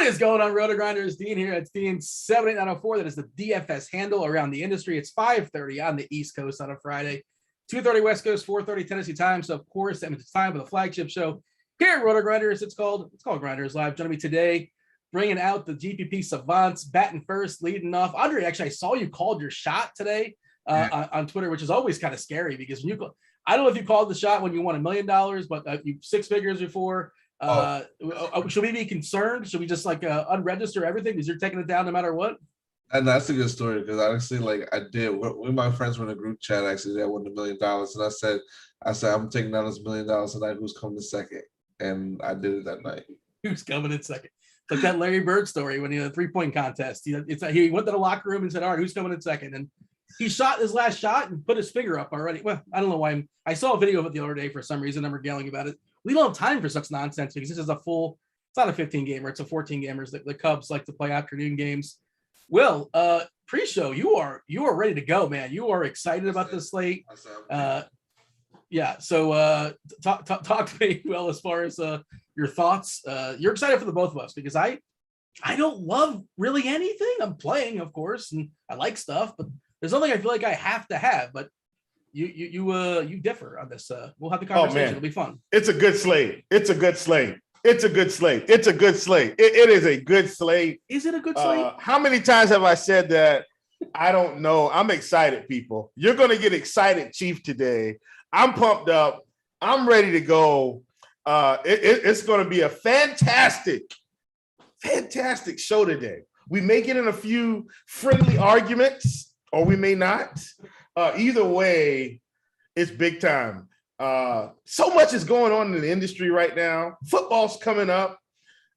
is going on, Rotogrinders? Dean here. It's Dean 78904. That is the DFS handle around the industry. It's 5:30 on the East Coast on a Friday, 2:30 West Coast, 4:30 Tennessee time. So, of course, that means it's time for the flagship show here at Rotogrinders. It's called Grinderslive. Joining me today, bringing out the GPP savants, batting first, leading off. Andre, actually, I saw you called your shot today on Twitter, which is always kind of scary because when you I don't know if you called the shot when you won $1 million, but you 6 figures before. Should we be concerned? Should we just unregister everything because you're taking it down no matter what? And that's a good story because honestly, I did. When my friends were in a group chat, actually, they won $1 million, and I said, I'm taking down this $1 million tonight. Who's coming in second? And I did it that night. Who's coming in second? It's like that Larry Bird story when he had a 3-point contest. He went to the locker room and said, "All right, who's coming in second?" And he shot his last shot and put his finger up already. Well, I don't know why. I saw a video of it the other day for some reason. I'm regaling about it. We don't have time for such nonsense because this is it's not a 15 gamer, it's a 14 gamers. The Cubs like to play afternoon games. Will, pre-show, you are ready to go, man. You are excited about this slate. Yeah. So talk to me, Will, as far as your thoughts. You're excited for the both of us because I don't love really anything. I'm playing, of course, and I like stuff, but there's nothing I feel like I have to have. But you differ on this. We'll have the conversation. It'll be fun. It's a good slate. It's a good slate. It's a good slate. It's a good slate. It is a good slate. Is it a good slate? How many times have I said that? I don't know. I'm excited, people. You're going to get excited, Chief, today. I'm pumped up. I'm ready to go. It's going to be a fantastic show today. We may get in a few friendly arguments, or we may not. Either way, it's big time. So much is going on in the industry right now. Football's coming up.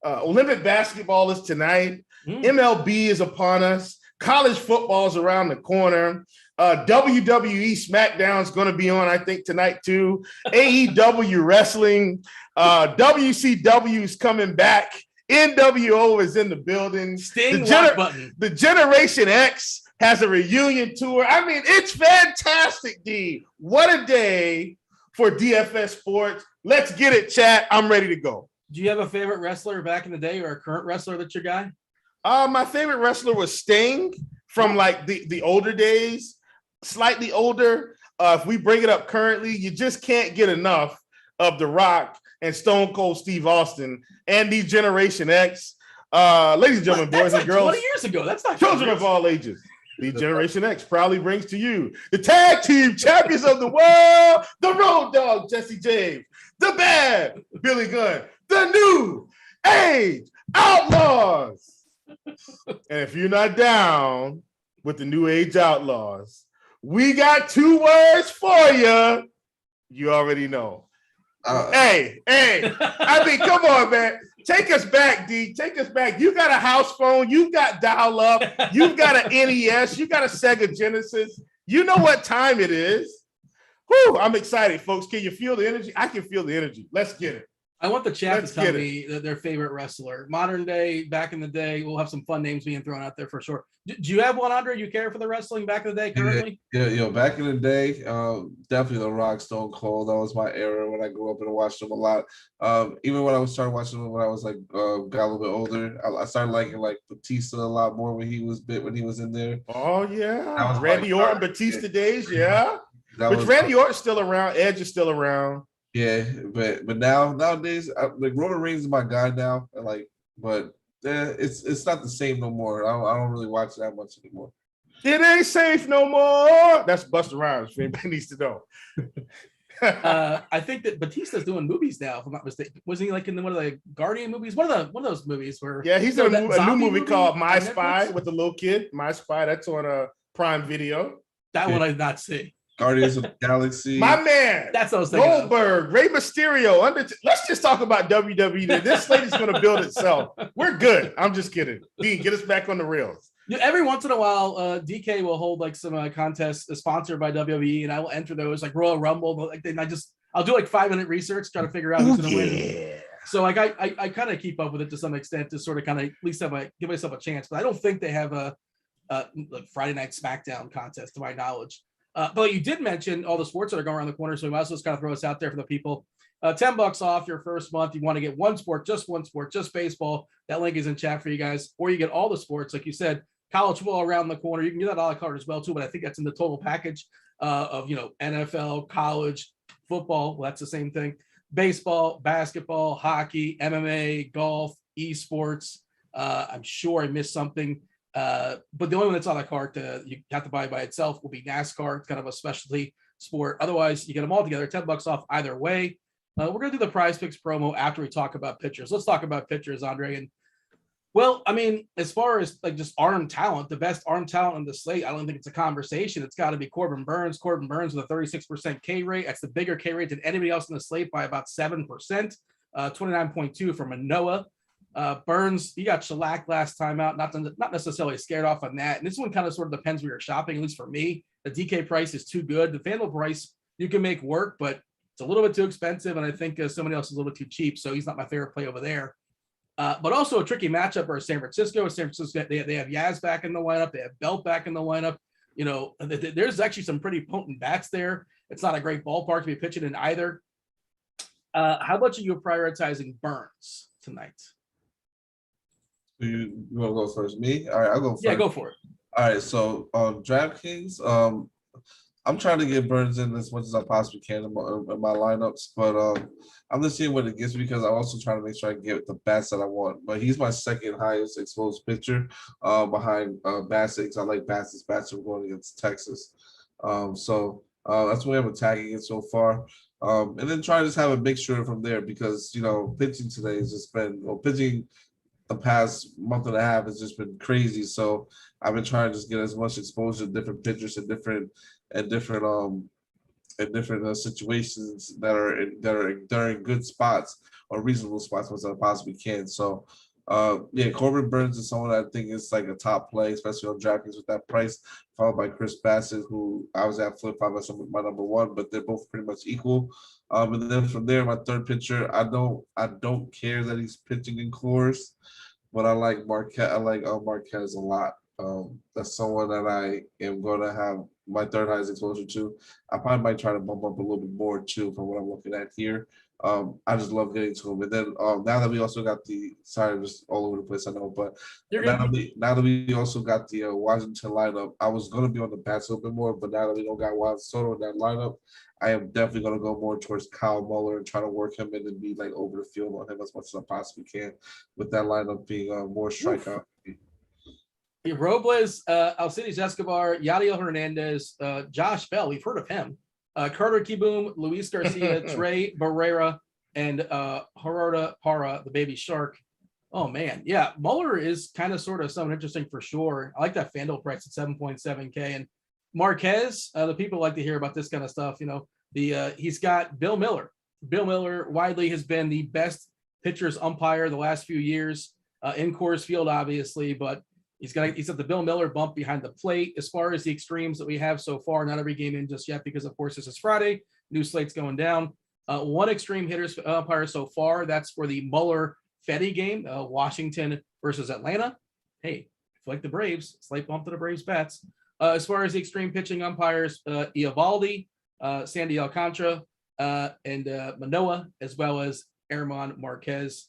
Olympic basketball is tonight. MLB is upon us. College football's around the corner. WWE SmackDown's going to be on, I think, tonight too. AEW wrestling. WCW's coming back. NWO is in the building. Sting lock button. The Generation X has a reunion tour. I mean, it's fantastic, D. What a day for DFS sports. Let's get it, chat. I'm ready to go. Do you have a favorite wrestler back in the day or a current wrestler that's your guy? My favorite wrestler was Sting from the older days, slightly older. If we bring it up currently, you just can't get enough of The Rock and Stone Cold Steve Austin and the Generation X. Ladies and gentlemen, boys and girls. 20 years ago. That's not children of all ages. The Generation X proudly brings to you the tag team champions of the world, the Road Dogg, Jesse James, the Bad, Billy Gunn, the New Age Outlaws. And if you're not down with the New Age Outlaws, we got 2 words for you. You already know. Hey, I mean, come on, man. Take us back, D. Take us back. You got a house phone. You've got dial-up. You've got an NES. You got a Sega Genesis. You know what time it is. Whew, I'm excited, folks. Can you feel the energy? I can feel the energy. Let's get it. I want the chat to tell me their favorite wrestler. Modern day, back in the day, we'll have some fun names being thrown out there for sure. Do you have one, Andre? You care for the wrestling back in the day currently? Yeah, back in the day, definitely The Rock, Stone Cold. That was my era when I grew up and watched them a lot. Even when I started watching them when I was got a little bit older, I started liking Batista a lot more when he was in there. Oh yeah, Randy Orton, Batista days, yeah. But Randy Orton's still around. Edge is still around. Yeah, but nowadays, Roman Reigns is my guy now. But it's not the same no more. I don't really watch that much anymore. It ain't safe no more. That's Busta Rhymes. If anybody needs to know. I think that Batista's doing movies now. If I'm not mistaken, wasn't he in one of the Guardian movies? One of those movies where he's in a new movie called My Spy with the little kid. My Spy. That's on a Prime Video. That one I did not see. Guardians of the Galaxy. My man. That's what I was thinking. Goldberg, Rey Mysterio. Let's just talk about WWE. This slate is going to build itself. We're good. I'm just kidding. Dean, get us back on the rails. Every once in a while, DK will hold some contests sponsored by WWE, and I will enter those Royal Rumble. But I'll do 5-minute research, try to figure out who's going to win. So I kind of keep up with it to some extent to sort of at least give myself a chance. But I don't think they have a Friday Night SmackDown contest to my knowledge. But you did mention all the sports that are going around the corner, so we might as well just kind of throw this out there for the people. $10 off your first month. You want to get one sport, just baseball. That link is in chat for you guys. Or you get all the sports, like you said, college football around the corner. You can do that a la carte as well too, but I think that's in the total package of NFL, college, football. Well, that's the same thing. Baseball, basketball, hockey, MMA, golf, esports. I'm sure I missed something. But the only one that's on the cart you have to buy by itself will be NASCAR. It's kind of a specialty sport. Otherwise, you get them all together, $10 off either way. We're going to do the PrizePicks promo after we talk about pitchers. Let's talk about pitchers, Andre. And well, I mean, as far as like just arm talent, the best arm talent on the slate, I don't think it's a conversation. It's got to be Corbin Burnes. Corbin Burnes with a 36% K rate. That's the bigger K rate than anybody else in the slate by about 7%. 29.2 for Manoah. Burnes, he got shellacked last time out. Not necessarily scared off on that. And this one kind of sort of depends where you're shopping, at least for me. The DK price is too good. The FanDuel price you can make work, but it's a little bit too expensive. And I think somebody else is a little bit too cheap. So he's not my favorite play over there. But also a tricky matchup for San Francisco. They have Yaz back in the lineup. They have Belt back in the lineup. There's actually some pretty potent bats there. It's not a great ballpark to be pitching in either. How much are you prioritizing Burnes tonight? You want to go first? Me? All right, I'll go first. Yeah, go for it. All right, so DraftKings, I'm trying to get Burnes in as much as I possibly can in my lineups, but I'm just seeing what it gets because I'm also trying to make sure I get the bats that I want. But he's my second highest exposed pitcher behind Bassett. I like Bassett's bats are going against Texas. So that's the way I'm attacking it so far. And then try to just have a mixture from there because, pitching today has just been, pitching the past month and a half has just been crazy. So I've been trying to just get as much exposure to different pitchers and different situations that are in good spots or reasonable spots as I possibly can. So Corbin Burnes is someone I think is like a top play, especially on DraftKings with that price, followed by Chris Bassett, who I was at flip flop as my number one, but they're both pretty much equal. And then from there, my third pitcher, I don't care that he's pitching in Coors, but I like Marquez. I like Marquez a lot. That's someone that I am going to have my third highest exposure to. I probably might try to bump up a little bit more too from what I'm looking at here. I just love getting to him. And then now that we also got I'm just all over the place, I know, but now that we also got the Washington lineup, I was going to be on the bats a little bit more, but now that we don't got Juan Soto in that lineup, I am definitely going to go more towards Kyle Muller and try to work him in and be like over the field on him as much as I possibly can with that lineup being more strikeout. Robles, Alcides Escobar, Yadiel Hernandez, Josh Bell, we've heard of him. Carter Kieboom, Luis Garcia, Trey Barrera, and Gerardo Parra, the baby shark. Oh, man. Yeah, Muller is kind of sort of something interesting for sure. I like that FanDuel price at 7.7K. And Marquez, the people like to hear about this kind of stuff. He's got Bill Miller. Bill Miller widely has been the best pitchers umpire the last few years in Coors Field, obviously, but he's got the Bill Miller bump behind the plate. As far as the extremes that we have so far, not every game in just yet because, of course, this is Friday. New slate's going down. One extreme hitters umpire so far. That's for the Muller-Fetty game, Washington versus Atlanta. Hey, if you like the Braves, slight bump to the Braves bats. As far as the extreme pitching umpires, Eovaldi, Sandy Alcantara, and Manoah, as well as German Marquez.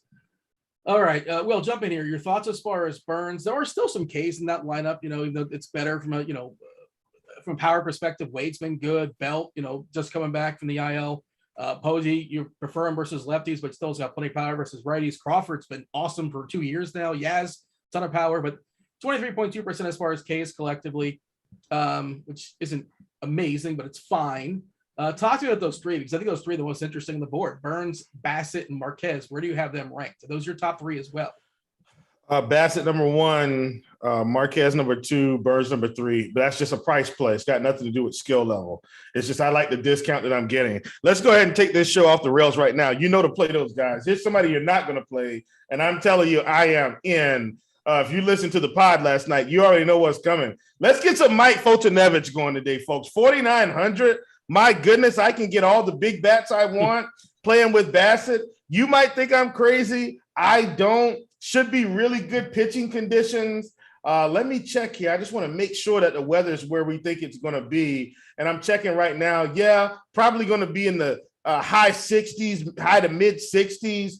All right, Will, jump in here. Your thoughts as far as Burnes? There are still some Ks in that lineup. Even though it's better from a from a power perspective. Wade's been good. Belt, just coming back from the IL. Posey, you prefer him versus lefties, but still's got plenty of power versus righties. Crawford's been awesome for 2 years now. Yaz, ton of power, but 23.2% as far as Ks collectively, which isn't amazing, but it's fine. Talk to me about those three, because I think those three are the most interesting on the board. Burnes, Bassett, and Marquez. Where do you have them ranked? Are those your top three as well? Bassett number one, Marquez number two, Burnes number three. But that's just a price play. It's got nothing to do with skill level. It's just I like the discount that I'm getting. Let's go ahead and take this show off the rails right now. To play those guys. Here's somebody you're not going to play, and I'm telling you, I am in. If you listened to the pod last night, you already know what's coming. Let's get some Mike Foltynewicz going today, folks. 4,900. My goodness, I can get all the big bats I want playing with Bassett. You might think I'm crazy. I don't. Should be really good pitching conditions. Let me check here. I just want to make sure that the weather is where we think it's going to be. And I'm checking right now. Yeah, probably going to be in the high 60s, high to mid 60s.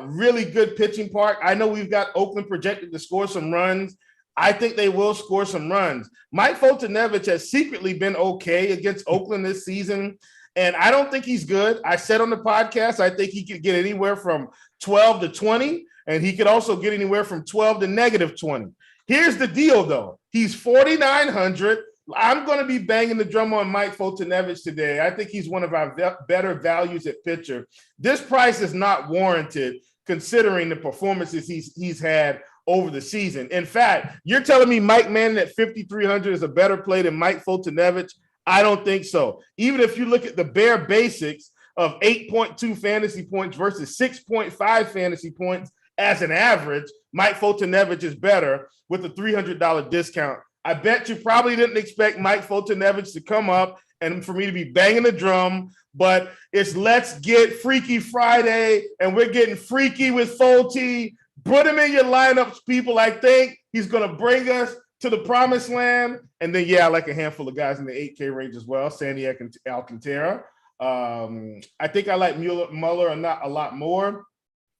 Really good pitching park. I know we've got Oakland projected to score some runs. I think they will score some runs. Mike Foltynewicz has secretly been okay against Oakland this season, and I don't think he's good. I said on the podcast, I think he could get anywhere from 12 to 20, and he could also get anywhere from 12 to negative 20. Here's the deal, though. He's 4,900. I'm going to be banging the drum on Mike Foltynewicz today. I think he's one of our better values at pitcher. This price is not warranted considering the performances he's had over the season. In fact, you're telling me Mike Manning at 5,300 is a better play than Mike Foltynewicz? I don't think so. Even if you look at the bare basics of 8.2 fantasy points versus 6.5 fantasy points as an average, Mike Foltynewicz is better with a $300 discount. I bet you probably didn't expect Mike Foltynewicz to come up and for me to be banging the drum, but it's Let's Get Freaky Friday, and we're getting freaky with Folty. Put him in your lineups, people. I think he's going to bring us to the promised land. And then, I like a handful of guys in the 8K range as well. Sandy Alcantara. I think I like Muller a lot more.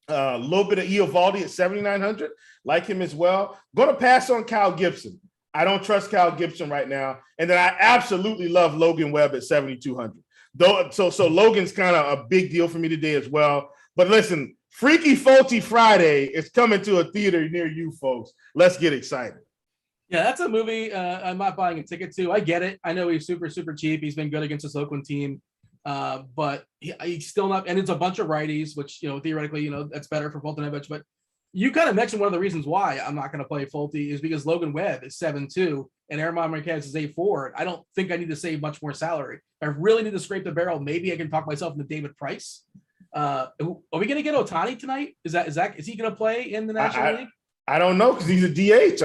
A little bit of Eovaldi at 7,900. Like him as well. Going to pass on Kyle Gibson. I don't trust Kyle Gibson right now. And then I absolutely love Logan Webb at 7,200. So Logan's kind of a big deal for me today as well. But listen, Freaky Folty Friday is coming to a theater near you, folks. Let's get excited. Yeah, that's a movie I'm not buying a ticket to. I get it. I know he's super, super cheap. He's been good against this Oakland team. But he's still not, and it's a bunch of righties, which, theoretically, that's better for Foltynewicz. But you kind of mentioned one of the reasons why I'm not going to play Folty is because Logan Webb is 7.2 and Aaron Marquez is 8.4. I don't think I need to save much more salary. I really need to scrape the barrel. Maybe I can talk myself into David Price. Are we going to get Ohtani tonight? Is he going to play in the National League? I don't know because he's a DH.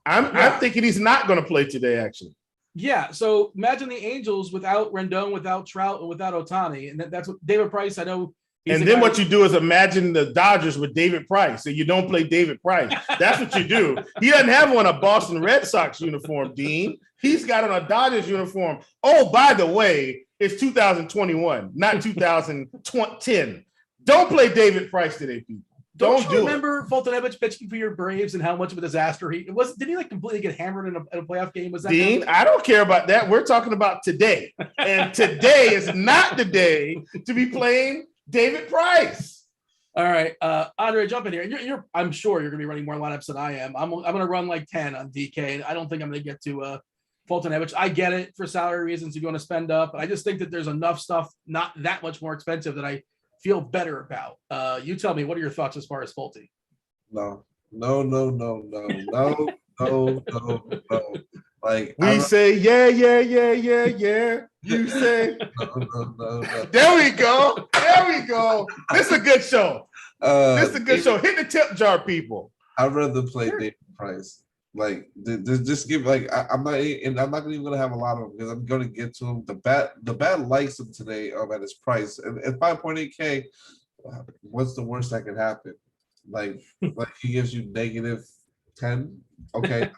I'm thinking he's not going to play today, actually. Yeah. So imagine the Angels without Rendon, without Trout, and without Ohtani, and that's what David Price. I know. And then what you do is imagine the Dodgers with David Price, and you don't play David Price. That's what you do. He doesn't have on a Boston Red Sox uniform, Dean. He's got on a Dodgers uniform. Oh, by the way, it's 2021, not 2010. Don't play David Price today, people. Don't you remember Foltynewicz pitching for your Braves and how much of a disaster he was? Did he completely get hammered in a playoff game? Was that Dean? I don't care about that. We're talking about today, and today is not the day to be playing David Price. All right, Andre, jump in here. I'm sure you're going to be running more lineups than I am. I'm going to run like 10 on DK, and I don't think I'm going to get to Foltynewicz. I get it for salary reasons. You want to spend up, but I just think that there's enough stuff not that much more expensive that I feel better about. You tell me, what are your thoughts as far as Folty? No. Like we say, yeah. You say, no. There we go. This is a good show. Hit the tip jar, people. I'd rather play David Price. Like, just give I'm not even gonna have a lot of them because I'm gonna get to him. The bat likes him today at his price. And at 5.8K, what's the worst that could happen? Like he gives you negative 10. Okay,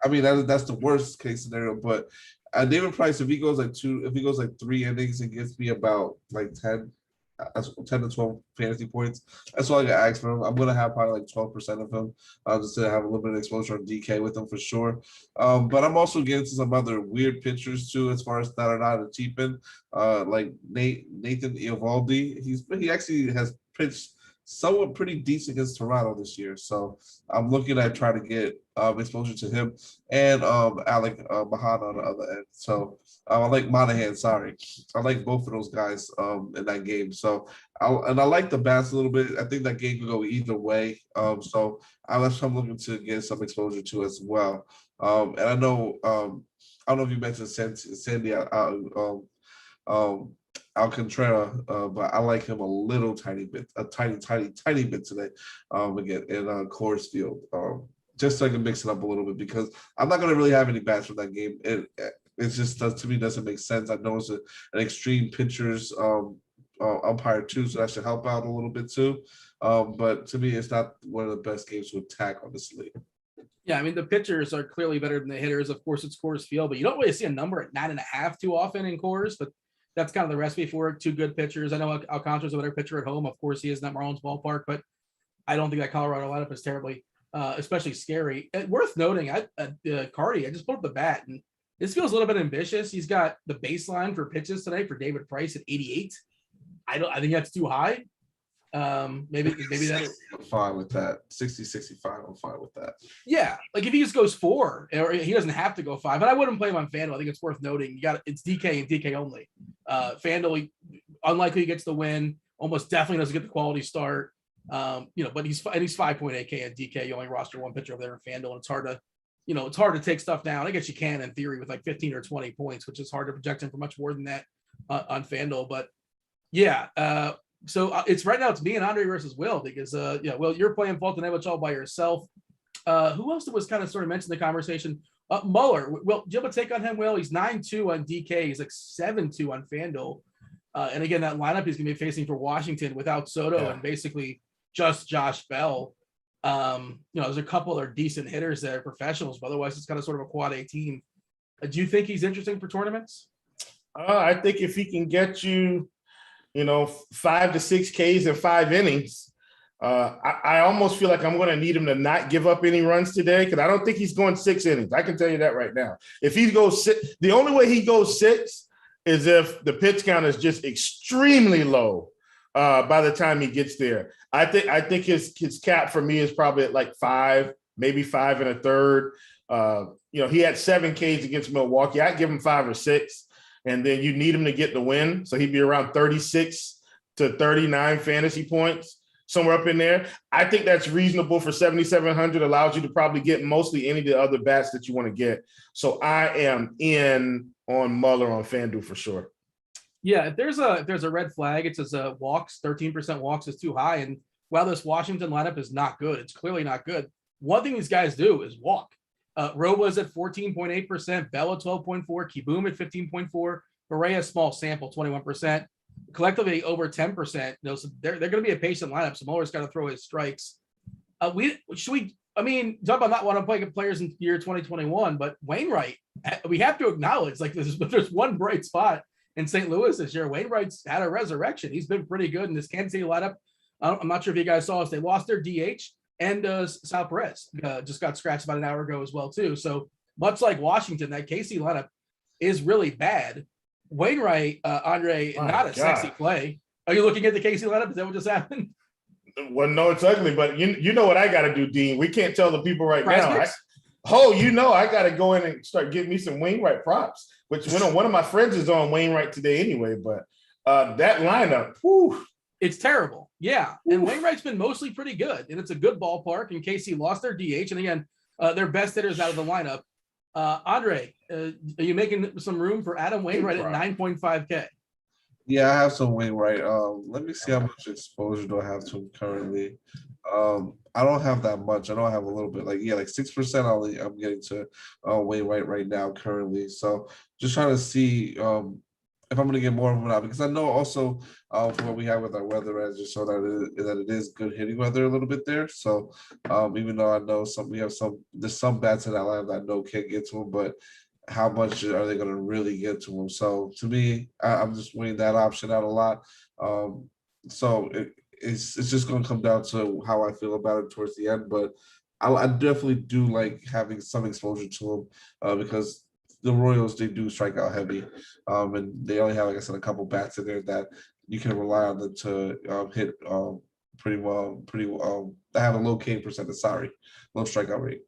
I mean that's the worst case scenario. But David Price, if he goes like 3 innings and gets me about like 10 to 12 fantasy points, that's all I got ask for him. I'm gonna have probably like 12% of him, just to have a little bit of exposure on DK with him for sure. But I'm also getting to some other weird pitchers too, as far as that are not a cheap end, like Nathan Eovaldi. He actually has pitched somewhat pretty decent against Toronto this year, so I'm looking at trying to get exposure to him and Alec Mahana on the other end. So I like Monahan. Sorry, I like both of those guys in that game. So I like the bats a little bit. I think that game could go either way. So I'm looking to get some exposure to as well. And I know I don't know if you mentioned Sandy Alcantara, but I like him a tiny bit today. Again in Coors Field, just so I can mix it up a little bit because I'm not going to really have any bats from that game. It just to me doesn't make sense. I know it's an extreme pitchers umpire too, so that should help out a little bit too. But to me, it's not one of the best games to attack on this league. Yeah, I mean the pitchers are clearly better than the hitters. Of course, it's Coors Field, but you don't really see a number at 9.5 too often in Coors. But that's kind of the recipe for it. Two good pitchers. I know Alcantara's a better pitcher at home. Of course, he is in that Marlins ballpark, but I don't think that Colorado lineup is terribly, especially scary. Worth noting, Cardi, I just pulled up the bat, and this feels a little bit ambitious. He's got the baseline for pitches today for David Price at 88. I think that's too high. Maybe that. I'm fine with that. 60, 65. I'm fine with that. Yeah, like if he just goes 4, or he doesn't have to go 5, but I wouldn't play him on FanDuel. I think it's worth noting. It's DK and DK only. FanDuel, unlikely he gets the win. Almost definitely doesn't get the quality start. But he's 5.8K at DK. You only roster one pitcher over there in FanDuel, and it's hard to take stuff down. I guess you can in theory with like 15 or 20 points, which is hard to project him for much more than that on FanDuel. But yeah. So it's right now it's me and Andre versus Will, because Will, you're playing Fulton-Evich all by yourself. Who else was kind of sort of mentioned in the conversation? Muller. Will, do you have a take on him, Will? He's 9-2 on DK. He's like 7-2 on FanDuel. And again, that lineup he's going to be facing for Washington without Soto and basically just Josh Bell. There's a couple other decent hitters there, professionals, but otherwise it's kind of sort of a quad A team. Do you think he's interesting for tournaments? I think if he can get you, 5 to 6 Ks in 5 innings, I almost feel like I'm going to need him to not give up any runs today, because I don't think he's going 6 innings. I can tell you that right now. If he goes 6, the only way he goes 6 is if the pitch count is just extremely low by the time he gets there. I think his cap for me is probably at like 5, maybe 5 1/3. He had 7 Ks against Milwaukee. I'd give him 5 or 6. And then you need him to get the win. So he'd be around 36 to 39 fantasy points, somewhere up in there. I think that's reasonable for 7,700, allows you to probably get mostly any of the other bats that you want to get. So I am in on Muller on FanDuel for sure. Yeah, if there's a red flag, it says walks, 13% walks is too high. And while this Washington lineup is not good, it's clearly not good. One thing these guys do is walk. Robles at 14.8%, Bell at 12.4%, Kiboom at 15.4%, Correa, small sample, 21%, collectively over 10%. So they're going to be a patient lineup. So Muller's got to throw his strikes. Talk about not want to play players in year 2021, but Wainwright, we have to acknowledge, like there's one bright spot in St. Louis this year. Wainwright's had a resurrection. He's been pretty good in this Kansas City lineup. I'm not sure if you guys saw us. They lost their DH. And Sal Perez just got scratched about an hour ago as well, too. So much like Washington, that KC lineup is really bad. Wainwright, Andre, not a sexy play. Are you looking at the KC lineup? Is that what just happened? Well, no, it's ugly, but you know what I got to do, Dean. We can't tell the people right now. I got to go in and start getting me some Wainwright props, which one of my friends is on Wainwright today anyway. But that lineup, whew. It's terrible. Yeah. And Wainwright's been mostly pretty good, and it's a good ballpark. And KC lost their DH. And again, their best hitters out of the lineup. Andre, are you making some room for Adam Wainwright at 9.5K? Yeah, I have some Wainwright. Let me see how much exposure do I have to him currently. I don't have that much. I know I have a little bit, like 6%. I'm getting to Wainwright right now currently. So just trying to see if I'm going to get more of him out, because I know also from what we have with our weather as just so that it is good hitting weather a little bit there. So even though I know there's some bats in that lineup that I know can't get to him, but how much are they going to really get to him? So to me, I'm just weighing that option out a lot. So it's just going to come down to how I feel about it towards the end, but I definitely do like having some exposure to him because the Royals, they do strike out heavy, and they only have, like I said, a couple bats in there that you can rely on them to hit pretty well. They have a low K percentage. Low strikeout rate.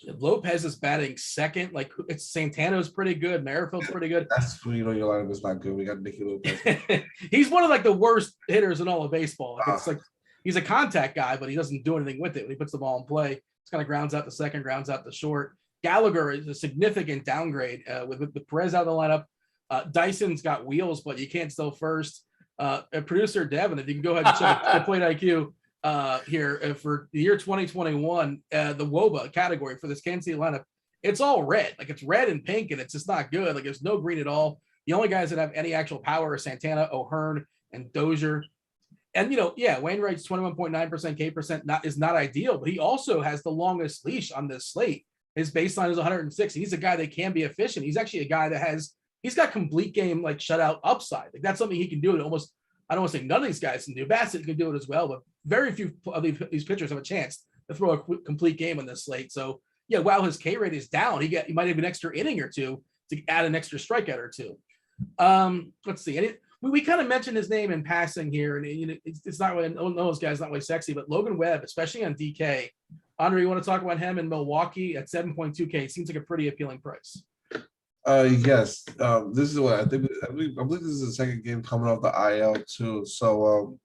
Lopez is batting second. Like it's Santano's pretty good. Merrifield's pretty good. That's when your lineup is not good. We got Nicky Lopez. He's one of like the worst hitters in all of baseball. Like, it's like he's a contact guy, but he doesn't do anything with it. When he puts the ball in play, it's kind of grounds out the second, grounds out the short. Gallagher is a significant downgrade with Perez out of the lineup. Dyson's got wheels, but you can't still first. Producer Devin, if you can go ahead and check the plate IQ here for the year 2021, the WOBA category for this Kansas City lineup, it's all red. Like it's red and pink, and it's just not good. Like there's no green at all. The only guys that have any actual power are Santana, O'Hearn, and Dozier. And Wainwright's 21.9% K percent is not ideal, but he also has the longest leash on this slate. His baseline is 106. He's a guy that can be efficient. He's actually a guy that he's got complete game like shutout upside. Like that's something he can do. It almost, I don't want to say none of these guys can do. Bassett can do it as well, but very few of these pitchers have a chance to throw a complete game on this slate. So yeah, while his K rate is down, he might have an extra inning or two to add an extra strikeout or two. Let's see. We kind of mentioned his name in passing here, and it's not really, no, this guy's not really sexy, but Logan Webb, especially on DK. Andre, you want to talk about him in Milwaukee at 7.2K? Seems like a pretty appealing price. Yes. This is what I believe this is the second game coming off the IL too. So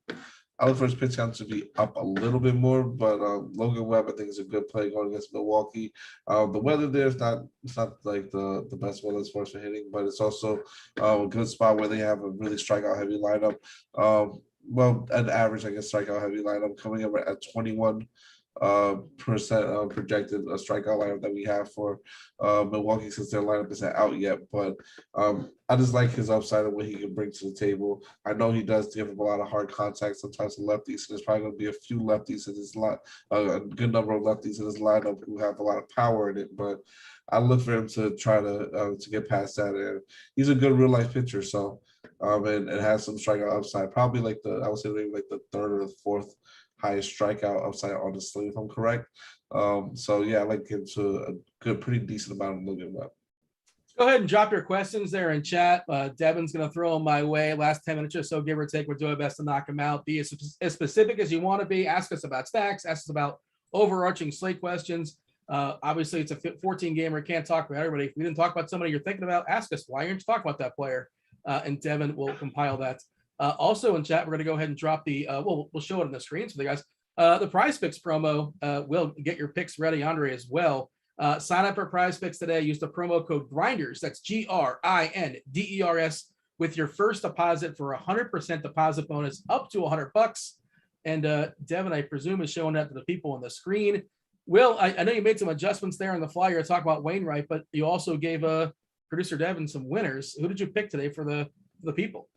I look for his pitch count to be up a little bit more, but Logan Webb I think is a good play going against Milwaukee. The weather there is it's not like the best weather as far as for hitting, but it's also a good spot where they have a really strikeout heavy lineup. Well, an average, I guess, strikeout heavy lineup coming up at 21% projected a strikeout lineup that we have for Milwaukee, since their lineup isn't out yet. But I just like his upside and what he can bring to the table. I know he does give him a lot of hard contact sometimes to lefties, so there's probably going to be a few lefties in his line, a good number of lefties in his lineup who have a lot of power in it. But I look for him to try to get past that, and he's a good real life pitcher. So and has some strikeout upside, probably like I would say maybe like the third or the fourth highest strikeout upside on the slate, if I'm correct. So yeah, I like him to a good, pretty decent amount of Logan Webb. Go ahead and drop your questions there in chat. Devin's going to throw them my way. Last 10 minutes or so, give or take. We're doing our best to knock them out. Be as specific as you want to be. Ask us about stacks. Ask us about overarching slate questions. Obviously, it's a 14 gamer. Can't talk about everybody. If we didn't talk about somebody you're thinking about, ask us why aren't you talking about that player. And Devin will compile that. Also in chat, we're going to go ahead and drop the, we'll show it on the screens for the guys. The PrizePicks promo will get your picks ready, Andre, as well. Sign up for PrizePicks today. Use the promo code Grinders. That's GRINDERS with your first deposit for 100% deposit bonus up to $100. And Devin, I presume, is showing that to the people on the screen. Will, I know you made some adjustments there on the flyer to talk about Wainwright, but you also gave producer Devin some winners. Who did you pick today for the people?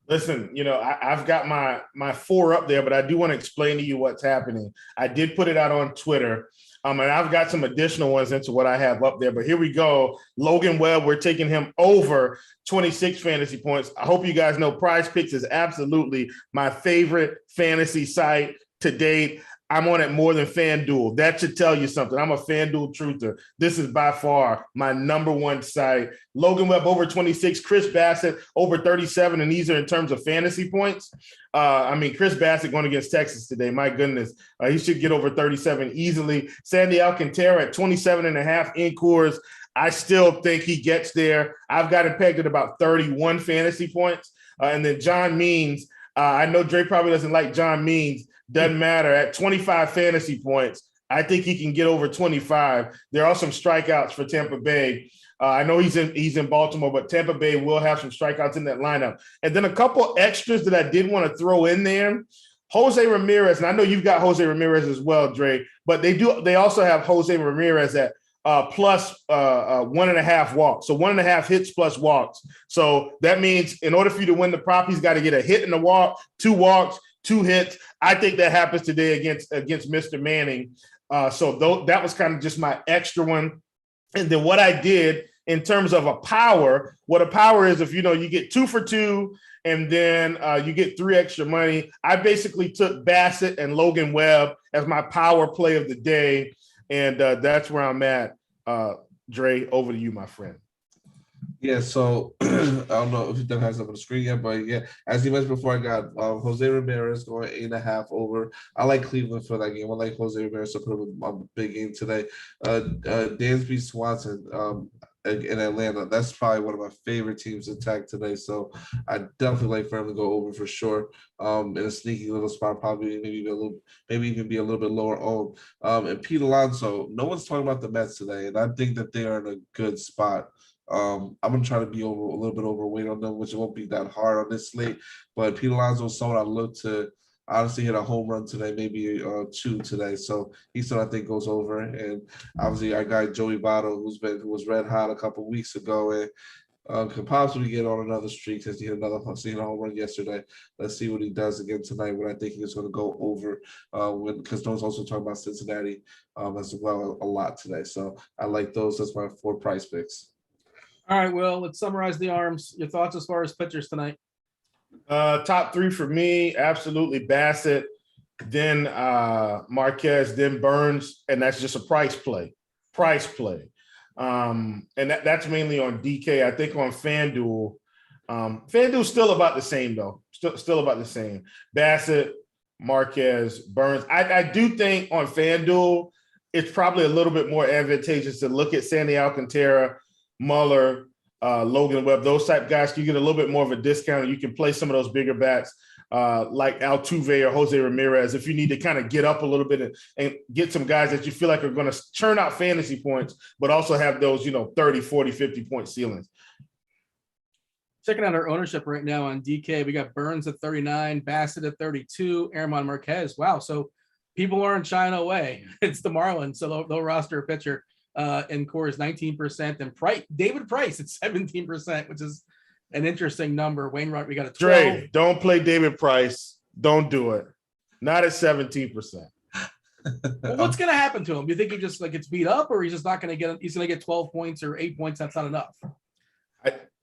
Listen, I've got my 4 up there, but I do want to explain to you what's happening. I did put it out on Twitter, and I've got some additional ones into what I have up there. But here we go. Logan Webb, we're taking him over 26 fantasy points. I hope you guys know PrizePicks is absolutely my favorite fantasy site to date. I'm on it more than FanDuel. That should tell you something. I'm a FanDuel truther. This is by far my number one site. Logan Webb over 26, Chris Bassett over 37, and these are in terms of fantasy points. Chris Bassett going against Texas today. My goodness, he should get over 37 easily. Sandy Alcantara at 27.5 in Coors. I still think he gets there. I've got him pegged at about 31 fantasy points. And then John Means, I know Dre probably doesn't like John Means. Doesn't matter. At 25 fantasy points, I think he can get over 25. There are some strikeouts for Tampa Bay. I know he's in Baltimore, but Tampa Bay will have some strikeouts in that lineup. And then a couple extras that I did want to throw in there. Jose Ramirez, and I know you've got Jose Ramirez as well, Dre, but they also have Jose Ramirez at plus 1.5 walks. So 1.5 hits plus walks. So that means in order for you to win the prop, he's got to get a hit and a walk, 2 walks, 2 hits. I think that happens today against Mr. Manning. So that was kind of just my extra one. And then what I did in terms of a power, what a power is, if you get 2 for 2 and then you get 3 extra money. I basically took Bassett and Logan Webb as my power play of the day. And that's where I'm at. Dre, over to you, my friend. Yeah, so I don't know if that has up on the screen yet, but yeah, as you mentioned before, I got Jose Ramirez going 8.5 over. I like Cleveland for that game. I like Jose Ramirez to put him on a big game today. Dansby Swanson in Atlanta, that's probably one of my favorite teams to attack today. So I definitely like for him to go over for sure. In a sneaky little spot, probably maybe even be a little bit lower owned. And Pete Alonso, no one's talking about the Mets today, and I think that they are in a good spot. I'm gonna try to be a little bit overweight on them, which won't be that hard on this slate. But Pete Alonso is someone I look to honestly hit a home run today, maybe 2 today. So he's someone I think goes over. And obviously our guy Joey Votto, who was red hot a couple of weeks ago and could possibly get on another streak since he hit a home run yesterday. Let's see what he does again tonight. When I think he's going to go over. Because no one's also talking about Cincinnati as well a lot today. So I like those. That's my 4 PrizePicks. All right, well, let's summarize the arms. Your thoughts as far as pitchers tonight? Top three for me, absolutely Bassett, then Marquez, then Burns, and that's just a price play. And that's mainly on DK. I think on FanDuel, FanDuel's still about the same though. Still about the same. Bassett, Marquez, Burns. I do think on FanDuel, it's probably a little bit more advantageous to look at Sandy Alcantara, Muller, Logan Webb, those type guys. You get a little bit more of a discount. You can play some of those bigger bats like Altuve or Jose Ramirez if you need to kind of get up a little bit and get some guys that you feel like are going to churn out fantasy points, but also have those, 30, 40, 50 point ceilings. Checking out our ownership right now on DK. We got Burns at 39, Bassett at 32, Airman Marquez. Wow. So people aren't shying away. It's the Marlins. So they'll roster a pitcher. And Core is 19%. And David Price at 17%, which is an interesting number. Wainwright, we got a 12. Dre, don't play David Price. Don't do it. Not at 17%. Well, what's going to happen to him? Do you think he just gets beat up, or he's just not going to get? He's going to get 12 points or 8 points. That's not enough.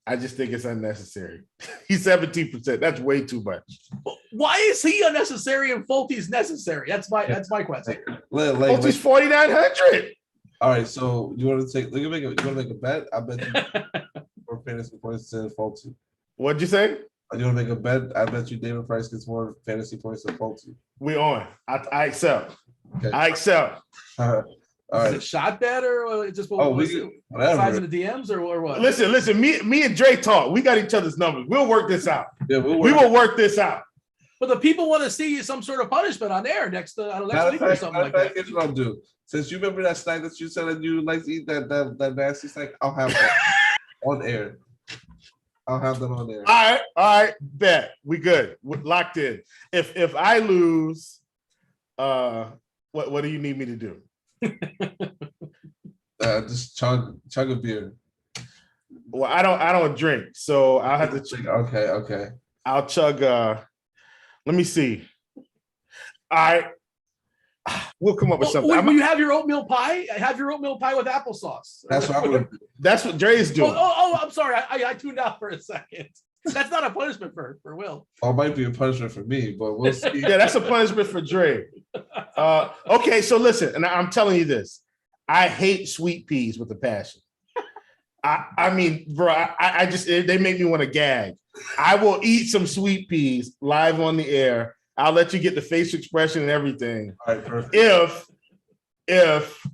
I just think it's unnecessary. He's 17%. That's way too much. Why is he unnecessary and Fultie's necessary? That's my question. Fultie's 4,900. All right, so you want to you want to make a bet? I bet you more fantasy points than Fulton. What'd you say? You want to make a bet? I bet you David Price gets more fantasy points than Fulton. We on. I accept. Okay. I accept. All right. Is it shot bet or just size of the DMs or what? Listen. Me and Dre talk. We got each other's numbers. We'll work this out. Yeah, we will work this out. But the people want to see some sort of punishment on air next week or something like that. Here's what I'll do. Since you remember that snack that you said that you like to eat, that nasty snack, I'll have that on air. I'll have that on air. All right, bet. We good. We're locked in. If I lose, what do you need me to do? Just chug a beer. Well, I don't drink, so I'll have to. Okay. I'll chug. Let me see. All right. We'll come up with something. Will you have your oatmeal pie? Have your oatmeal pie with applesauce. That's what I'm gonna do. That's what Dre's doing. I'm sorry. I tuned out for a second. That's not a punishment for Will. Well, it might be a punishment for me, but we'll see. Yeah, that's a punishment for Dre. Okay, so listen, and I'm telling you this. I hate sweet peas with a passion. I mean, bro, I just they make me want to gag. I will eat some sweet peas live on the air. I'll let you get the face expression and everything. All right, perfect. If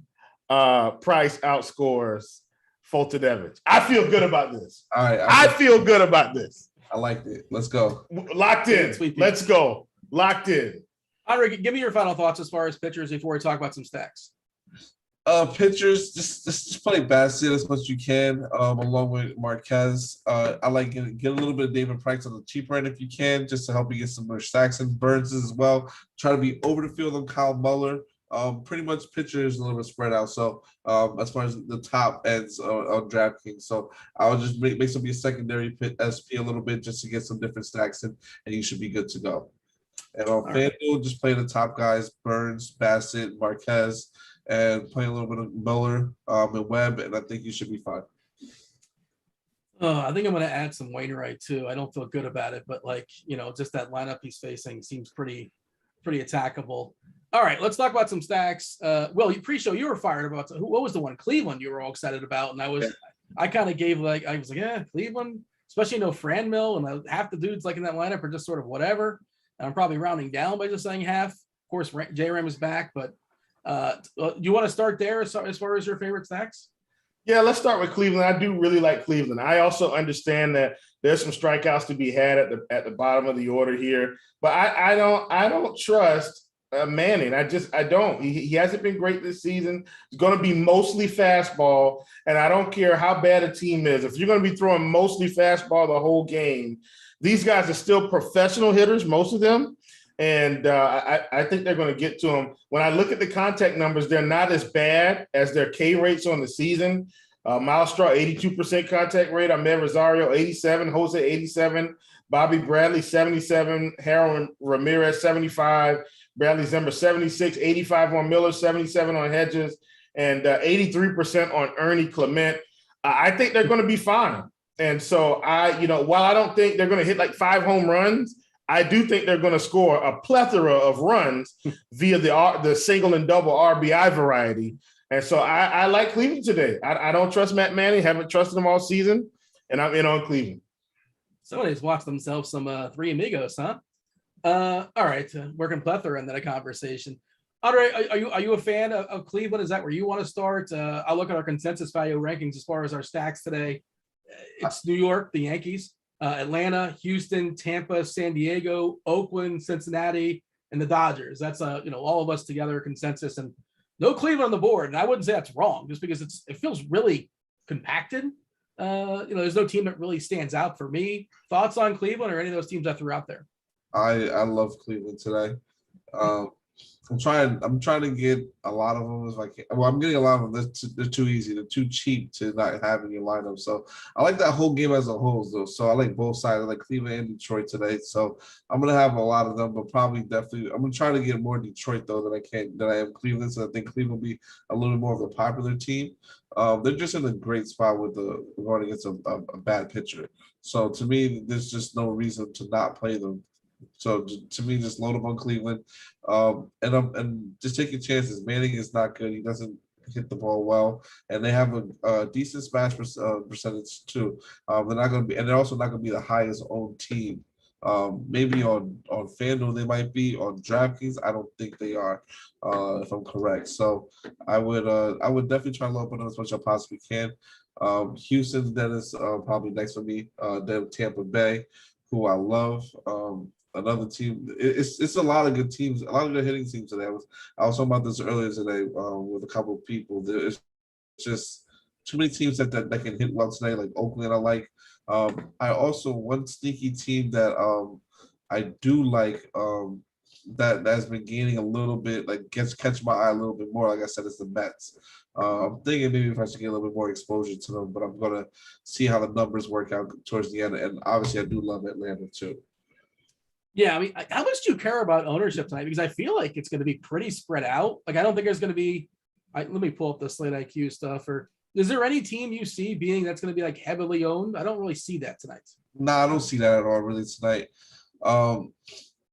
Price outscores Fulton Evans, I feel good about this. All right, I feel good about this. I liked it. Let's go. Locked in. Let's go. Locked in. Andre, give me your final thoughts as far as pitchers before we talk about some stacks. Pitchers, just play Bassett as much as you can, along with Marquez. I like get a little bit of David Price on the cheaper end if you can, just to help you get some more stacks and Burns as well. Try to be over the field on Kyle Muller. Pretty much pitchers a little bit spread out. So as far as the top ends on DraftKings, so I would just make some be a secondary SP a little bit just to get some different stacks in, and you should be good to go. And on FanDuel, just play the top guys: Burns, Bassett, Marquez. And play a little bit of Muller and Webb, and I think you should be fine. I think I'm going to add some Wainwright too. I don't feel good about it, but just that lineup he's facing seems pretty attackable. All right, let's talk about some stacks. Well, pre-show you were fired about what was the one? Cleveland you were all excited about, and I kind of gave Cleveland, especially Franmil, and half the dudes in that lineup are just sort of whatever. And I'm probably rounding down by just saying half. Of course, J-Ram is back, but. Do you want to start there as far as your favorite stacks? Yeah, let's start with Cleveland. I do really like Cleveland. I also understand that there's some strikeouts to be had at the bottom of the order here, but I don't trust Manning. I don't. He hasn't been great this season. It's going to be mostly fastball, and I don't care how bad a team is. If you're going to be throwing mostly fastball the whole game, these guys are still professional hitters, most of them. And I think they're going to get to them. When I look at the contact numbers, they're not as bad as their K rates on the season. Miles Straw, 82% contact rate. Ahmed Rosario, 87. Jose, 87. Bobby Bradley, 77. Harold Ramirez, 75. Bradley Zimmer, 76. 85 on Miller, 77 on Hedges, and 83% on Ernie Clement. I think they're going to be fine. And so while I don't think they're going to hit like 5 home runs, I do think they're going to score a plethora of runs via the single and double RBI variety. And so I like Cleveland today. I don't trust Matt Manning, haven't trusted him all season, and I'm in on Cleveland. Somebody's watched themselves some Three Amigos, huh? All right, working plethora into the conversation. Andre, are you a fan of Cleveland? Is that where you want to start? I'll look at our consensus value rankings as far as our stacks today. It's New York, the Yankees, Atlanta, Houston, Tampa, San Diego, Oakland, Cincinnati, and the Dodgers. That's all of us together consensus, and no Cleveland on the board. And I wouldn't say that's wrong, just because it feels really compacted. There's no team that really stands out for me. Thoughts on Cleveland or any of those teams I threw out there? I love Cleveland today. I'm trying to get a lot of them if I can. Well, I'm getting a lot of them. They're too easy. They're too cheap to not have in your lineup. So I like that whole game as a whole, though. So I like both sides. I like Cleveland and Detroit today. So I'm gonna have a lot of them, but definitely I'm gonna try to get more Detroit though than I am Cleveland. So I think Cleveland will be a little more of a popular team. They're just in a great spot with going against a bad pitcher. So to me, there's just no reason to not play them. So to me, just load up on Cleveland, and just take your chances. Manning is not good; he doesn't hit the ball well, and they have a decent smash percentage too. They're not going to be, and they're also not going to be the highest owned team. Maybe on FanDuel they might be. On DraftKings, I don't think they are, if I'm correct. So I would definitely try to load up on them as much as I possibly can. Houston, then is probably next for me. Then Tampa Bay, who I love. Another team. It's a lot of good teams, a lot of good hitting teams today. I was talking about this earlier today with a couple of people. It's just too many teams that can hit well today, like Oakland. I like. I also one sneaky team that I do like that's been gaining a little bit, like catch my eye a little bit more. Like I said, it's the Mets. I'm thinking maybe if I should get a little bit more exposure to them, but I'm gonna see how the numbers work out towards the end. And obviously, I do love Atlanta too. Yeah, I mean, how much do you care about ownership tonight? Because I feel like it's going to be pretty spread out. Like, I don't think there's going to be. Let me pull up the Slate IQ stuff. Or is there any team you see being that's going to be like heavily owned? I don't really see that tonight. No, I don't see that at all really tonight.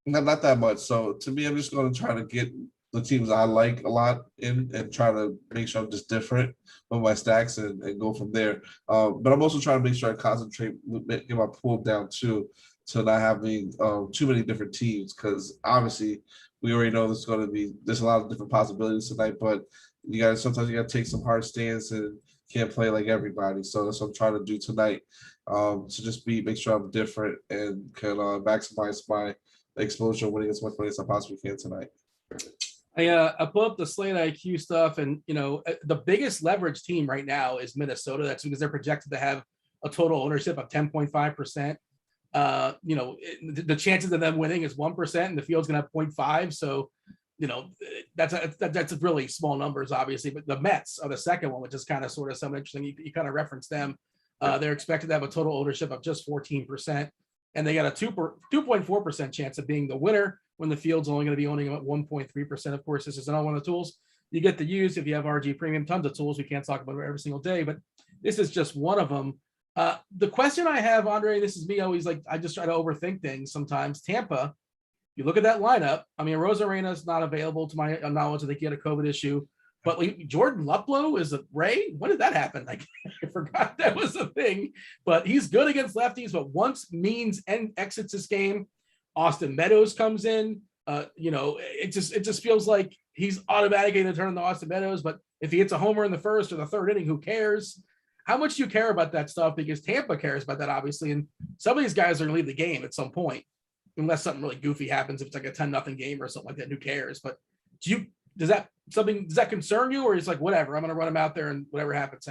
Not that much. So to me, I'm just going to try to get the teams I like a lot in and try to make sure I'm just different with my stacks and go from there. But I'm also trying to make sure I concentrate, get my pool down too. To not having too many different teams, because obviously we already know there's a lot of different possibilities tonight, but sometimes you gotta take some hard stance and can't play like everybody. So that's what I'm trying to do tonight. To just make sure I'm different and can maximize my exposure, winning as much money as I possibly can tonight. I pull up the Slate IQ stuff, and the biggest leverage team right now is Minnesota. That's because they're projected to have a total ownership of 10.5%. The chances of them winning is 1%, and the field's gonna have 0.5. So, that's really small numbers, obviously. But the Mets are the second one, which is kind of sort of something interesting. You kind of referenced them. They're expected to have a total ownership of just 14%, and they got a 2.4% chance of being the winner when the field's only going to be owning them at 1.3%. Of course, this is not one of the tools you get to use if you have RG Premium. Tons of tools we can't talk about every single day, but this is just one of them. The question I have, Andre, this is me always I just try to overthink things sometimes. Tampa, you look at that lineup. I mean, Rosarena is not available to my knowledge. I think he had a COVID issue. But Jordan Luplow is a Ray. When did that happen? I forgot that was a thing. But he's good against lefties. But once Means exits this game, Austin Meadows comes in. It just feels like he's automatically going to turn into Austin Meadows. But if he hits a homer in the first or the third inning, who cares? How much do you care about that stuff? Because Tampa cares about that, obviously. And some of these guys are going to leave the game at some point, unless something really goofy happens. If it's like a 10-0 game or something like that, who cares? But does that concern you, or is like, whatever, I'm going to run them out there and whatever happens.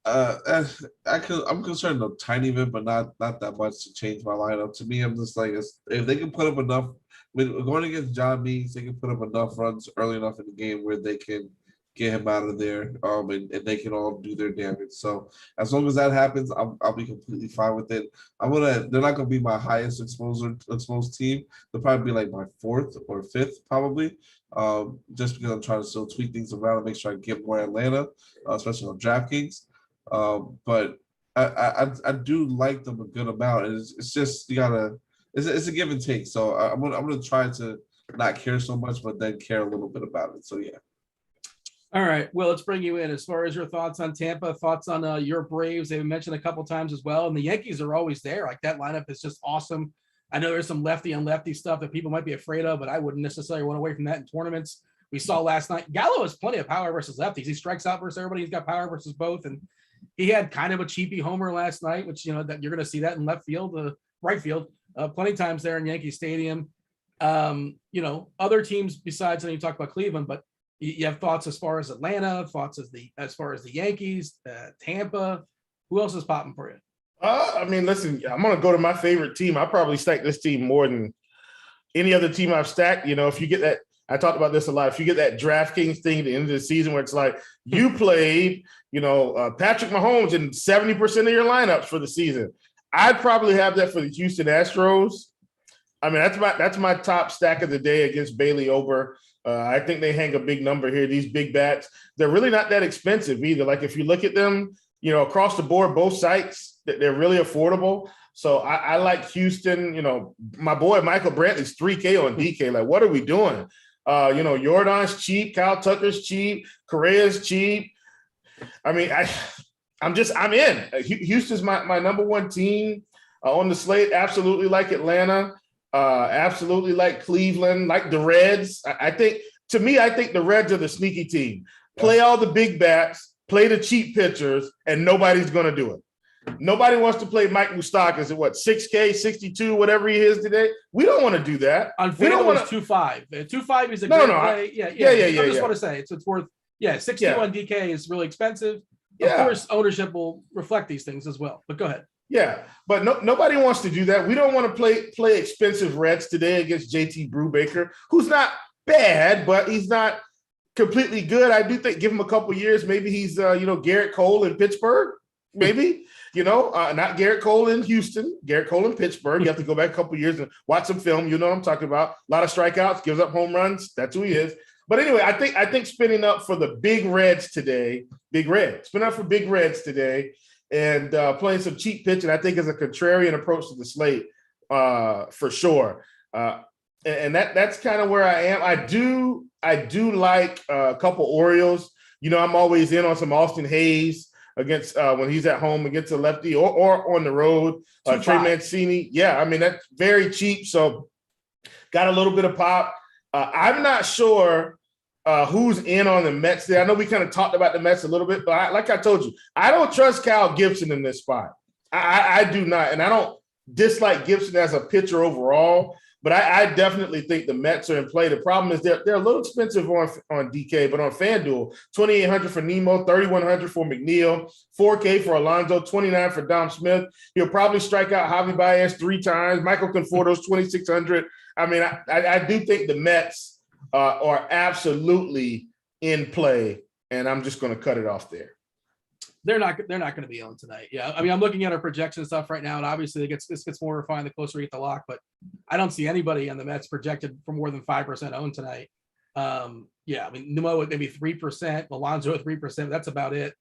I'm concerned a tiny bit, but not that much to change my lineup. To me, I'm just like, if they can put up enough, going against John Means, they can put up enough runs early enough in the game where they can get him out of there, and they can all do their damage. So as long as that happens, I'll be completely fine with it. They're not gonna be my highest exposed team. They'll probably be like my 4th or 5th, probably. Just because I'm trying to still tweak things around and make sure I get more Atlanta, especially on DraftKings. But I do like them a good amount. And it's just it's a give and take. So I'm gonna try to not care so much, but then care a little bit about it. So yeah. All right. Well, let's bring you in as far as your thoughts on Tampa, thoughts on your Braves. They've been mentioned a couple times as well. And the Yankees are always there. Like that lineup is just awesome. I know there's some lefty and lefty stuff that people might be afraid of, but I wouldn't necessarily run away from that in tournaments. We saw last night, Gallo has plenty of power versus lefties. He strikes out versus everybody. He's got power versus both. And he had kind of a cheapy homer last night, which, that you're going to see that in left field, right field, plenty of times there in Yankee Stadium. Other teams besides, and you talk about Cleveland, but you have thoughts as far as Atlanta, thoughts as far as the Yankees, Tampa. Who else is popping for you? Listen, I'm going to go to my favorite team. I probably stack this team more than any other team I've stacked. If you get that, I talked about this a lot. If you get that DraftKings thing at the end of the season where it's like you played, Patrick Mahomes in 70% of your lineups for the season, I'd probably have that for the Houston Astros. That's my top stack of the day against Bailey Ober. I think they hang a big number here. These big bats, they're really not that expensive either. Like if you look at them, across the board, both sites, they're really affordable. So I like Houston. My boy Michael Brantley's 3K on DK. Like, what are we doing? Jordan's cheap, Kyle Tucker's cheap, Correa's cheap. I'm in. Houston's my number one team on the slate. Absolutely like Atlanta. Absolutely like Cleveland, like the Reds. I think the Reds are the sneaky team. Play all the big bats, play the cheap pitchers, and nobody's going to do it. Nobody wants to play Mike Moustakas at 6K, 62, whatever he is today. We don't want to do that. On FanDuel, it's 2.5. 2.5 is a great play. Yeah. I just want to say it's worth. 62 on DK is really expensive. Of course, ownership will reflect these things as well. But go ahead. Yeah, but nobody wants to do that. We don't want to play expensive Reds today against JT Brubaker, who's not bad, but he's not completely good. I do think give him a couple years, maybe he's Garrett Cole in Pittsburgh, maybe. Not Garrett Cole in Houston, Garrett Cole in Pittsburgh. You have to go back a couple years and watch some film. You know what I'm talking about. A lot of strikeouts, gives up home runs. That's who he is. But anyway, I think spinning up for the big Reds today, spinning up for big Reds today, and playing some cheap pitching, I think is a contrarian approach to the slate for sure. And that's kind of where I am. I do like a couple Orioles. I'm always in on some Austin Hayes against when he's at home against a lefty or on the road. Trey Mancini. Yeah, that's very cheap. So got a little bit of pop. I'm not sure who's in on the Mets there. I know we kind of talked about the Mets a little bit, but like I told you, I don't trust Kyle Gibson in this spot. I do not. And I don't dislike Gibson as a pitcher overall, but I definitely think the Mets are in play. The problem is they're a little expensive on DK, but on FanDuel, $2,800 for Nemo, $3,100 for McNeil, $4K for Alonso, $29 for Dom Smith. He'll probably strike out Javi Baez 3 times. Michael Conforto's $2,600. I do think the Mets are absolutely in play, and I'm just going to cut it off there. They're not going to be on tonight. Yeah. I'm looking at our projection stuff right now, and obviously this gets more refined the closer we get to lock, but I don't see anybody on the Mets projected for more than 5% owned tonight. Nemo at maybe 3%, Alonso at 3%. That's about it.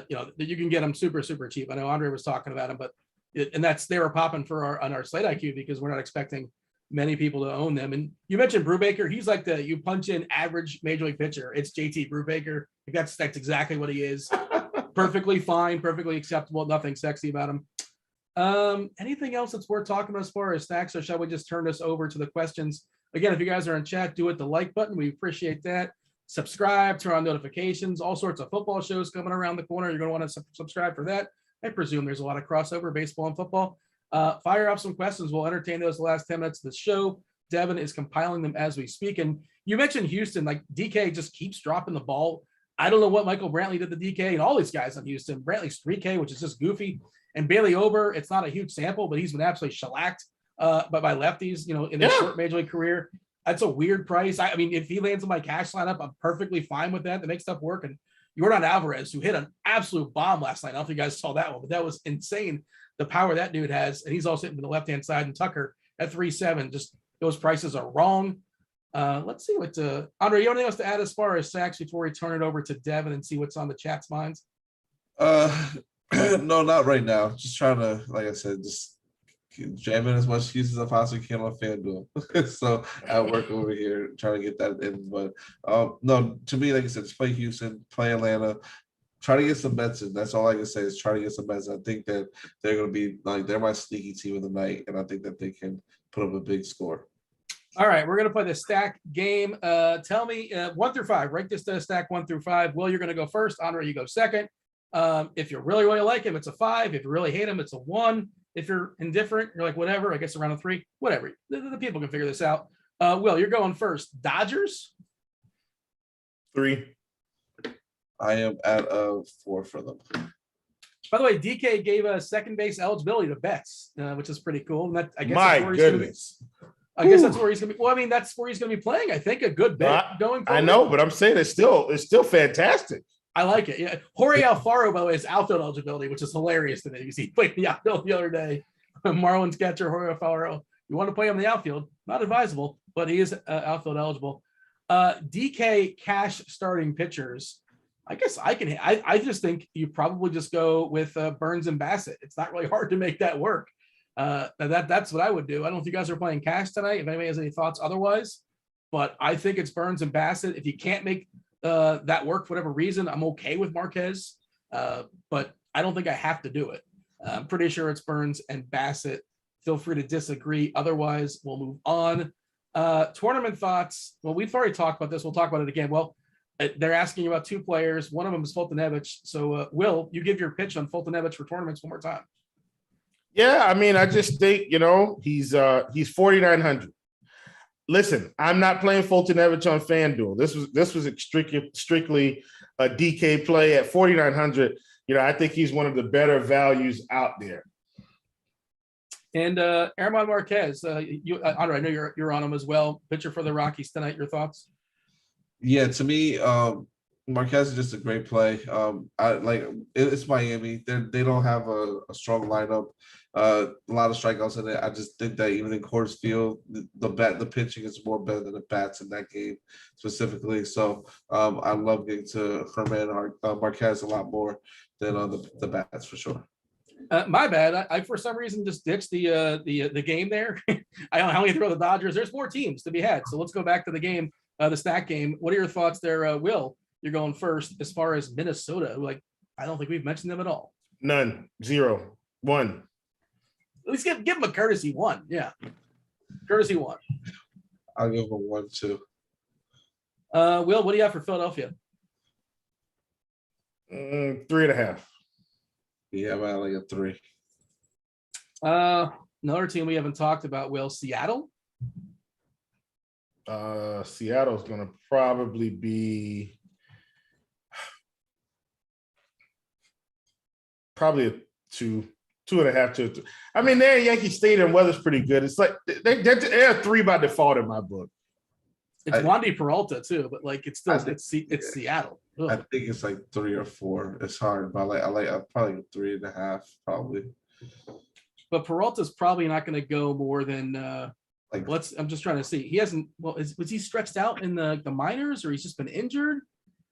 You can get them super, super cheap. I know Andre was talking about them, but they were popping on our slate IQ because we're not expecting many people to own them. And you mentioned Brubaker. He's like you punch in average major league pitcher. It's JT Brubaker. That's exactly what he is. Perfectly fine, perfectly acceptable, nothing sexy about him. Anything else that's worth talking about as far as stacks, or shall we just turn this over to the questions? Again, if you guys are in chat, do hit the like button. We appreciate that. Subscribe, turn on notifications, all sorts of football shows coming around the corner. You're going to want to subscribe for that. I presume there's a lot of crossover, baseball and football. Fire up some questions. We'll entertain those the last 10 minutes of the show. Devin is compiling them as we speak. And you mentioned Houston, like DK just keeps dropping the ball. I don't know what Michael Brantley did to DK and all these guys on Houston. Brantley's 3K, which is just goofy. And Bailey Ober, it's not a huge sample, but he's been absolutely shellacked by lefties, in his short major league career. That's a weird price. If he lands in my cash lineup, I'm perfectly fine with that. That makes stuff work. And Yordan Alvarez, who hit an absolute bomb last night. I don't know if you guys saw that one, but that was insane. The power that dude has. And he's also hitting the left-hand side, and Tucker at 3.7. Just those prices are wrong. Let's see what Andre, you have anything else to add as far as sacks before we turn it over to Devin and see what's on the chat's minds? No, not right now. Just trying to, like I said, just jam in as much use as I possibly can on FanDuel. So I work over here trying to get that in. But no, to me, like I said, just play Houston, play Atlanta, try to get some bets in. That's all I can say is try to get some bets. I think that they're going to be like they're my sneaky team of the night, and I think that they can put up a big score. All right, we're going to play the stack game. Tell me 1 through 5. Rank this stack 1 through 5. Will, you're going to go first. Andre, you go second. If you really, really like him, it's a 5. If you really hate him, it's a 1. If you're indifferent, you're like, whatever, I guess around a 3, whatever. The people can figure this out. Will, you're going first. Dodgers? 3. I am at a 4 for them. By the way, DK gave a second base eligibility to bets, which is pretty cool. And that, I guess My that's where he's gonna be. goodness. I guess that's where he's going to be. Well, I mean, that's where he's going to be playing. I think a good bet going forward. I know, but I'm saying it's still fantastic. I like it. Yeah. Jorge Alfaro, by the way, is outfield eligibility, which is hilarious to me. You see, he played the outfield the other day. Marlins catcher Jorge Alfaro. You want to play him in the outfield? Not advisable, but he is outfield eligible. DK cash starting pitchers. I guess I can. I just think you probably just go with Burns and Bassett. It's not really hard to make that work. That's what I would do. I don't know if you guys are playing cash tonight. If anybody has any thoughts otherwise, but I think it's Burns and Bassett. If you can't make that work for whatever reason, I'm okay with Marquez, but I don't think I have to do it. I'm pretty sure it's Burns and Bassett. Feel free to disagree. Otherwise, we'll move on. Tournament thoughts. Well, we've already talked about this. We'll talk about it again. Well, they're asking about 2 players. One of them is Fultonevich. So, Will, you give your pitch on Fultonevich for tournaments one more time. Yeah, I mean, I just think, he's 4,900. Listen, I'm not playing Fultonevich on FanDuel. This was strictly a DK play at 4,900. I think he's one of the better values out there. And Herman Marquez, Andre, I know you're on him as well. Pitcher for the Rockies tonight. Your thoughts? Yeah, to me, Marquez is just a great play. It's Miami. They don't have a strong lineup. A lot of strikeouts in it. I just think that even in Coors Field, the pitching is more better than the bats in that game specifically. So I love getting to Herman Marquez a lot more than the bats for sure. My bad. I for some reason just ditched the game there. I only throw the Dodgers. There's 4 teams to be had. So let's go back to the game, the stack game. What are your thoughts there, Will? You're going first as far as Minnesota. I don't think we've mentioned them at all. None. 0. 1. At least give them a courtesy 1. Yeah. Courtesy 1. I'll give them a 1 too. Will, what do you have for Philadelphia? 3.5. Yeah, I'm at like a 3. Another team we haven't talked about, Will, Seattle. Seattle's going to probably be a 2.5 to 3. I mean, they're in Yankee Stadium. Weather's pretty good. It's like they're 3 by default in my book. It's Wandy Peralta too, but it's still it's Seattle. Ugh. I think it's like 3 or 4. It's hard, but I'm probably 3.5 probably. But Peralta's probably not going to go more than I'm just trying to see. He hasn't. Well, was he stretched out in the minors, or he's just been injured?